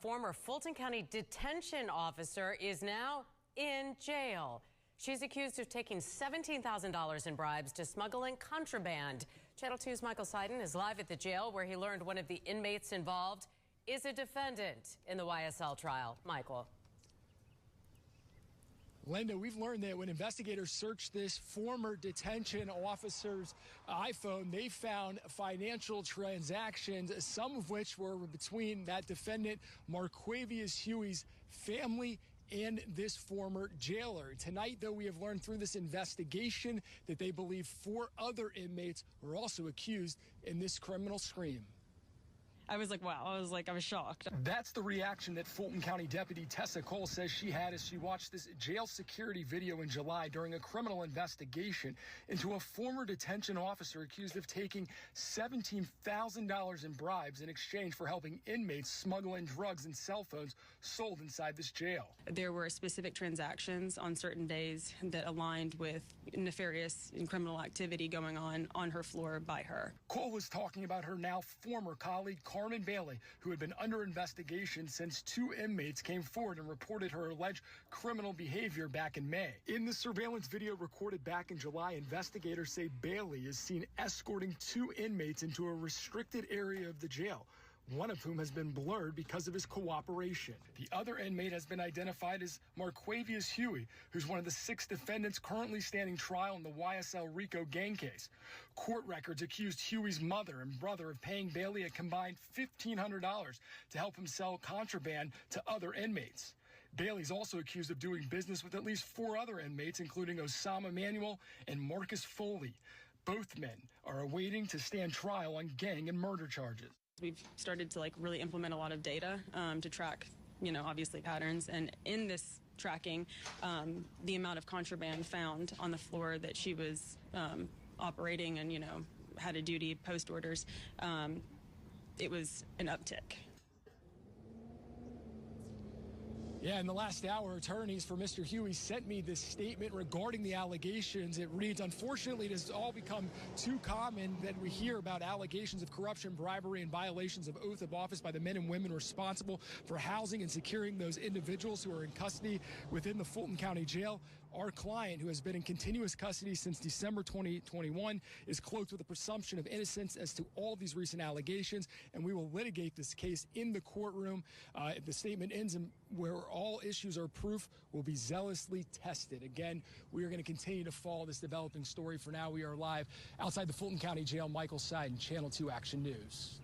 Former Fulton County detention officer is now in jail. She's accused of taking $17,000 in bribes to smuggle in contraband. Channel 2's Michael Seiden is live at the jail where he learned one of the inmates involved is a defendant in the YSL trial. Michael. Linda, we've learned that when investigators searched this former detention officer's iPhone, they found financial transactions, some of which were between that defendant, Marquavius Huey's family and this former jailer. Tonight, though, we have learned through this investigation that they believe 4 other inmates were also accused in this criminal scream. I was like, wow, I was shocked. That's the reaction that Fulton County Deputy Tessa Cole says she had as she watched this jail security video in July during a criminal investigation into a former detention officer accused of taking $17,000 in bribes in exchange for helping inmates smuggle in drugs and cell phones sold inside this jail. There were specific transactions on certain days that aligned with nefarious and criminal activity going on her floor by her. Cole was talking about her now former colleague, Carmen Bailey, who had been under investigation since 2 inmates came forward and reported her alleged criminal behavior back in May. In the surveillance video recorded back in July, investigators say Bailey is seen escorting 2 inmates into a restricted area of the jail, one of whom has been blurred because of his cooperation. The other inmate has been identified as Marquavius Huey, who's one of the 6 defendants currently standing trial in the YSL RICO gang case. Court records accused Huey's mother and brother of paying Bailey a combined $1,500 to help him sell contraband to other inmates. Bailey's also accused of doing business with at least 4 other inmates, including Osama Manuel and Marcus Foley. Both men are awaiting to stand trial on gang and murder charges. We've started to really implement a lot of data to track, obviously patterns. And in this tracking, the amount of contraband found on the floor that she was operating and, had a duty post orders, it was an uptick. Yeah, in the last hour, attorneys for Mr. Huey sent me this statement regarding the allegations. It reads, unfortunately, it has all become too common that we hear about allegations of corruption, bribery, and violations of oath of office by the men and women responsible for housing and securing those individuals who are in custody within the Fulton County Jail. Our client, who has been in continuous custody since December 2021, is cloaked with a presumption of innocence as to all these recent allegations, and we will litigate this case in the courtroom. The statement ends in where all issues or proof will be zealously tested. Again, we are going to continue to follow this developing story. For now, we are live outside the Fulton County Jail. Michael Seiden, Channel 2 Action News.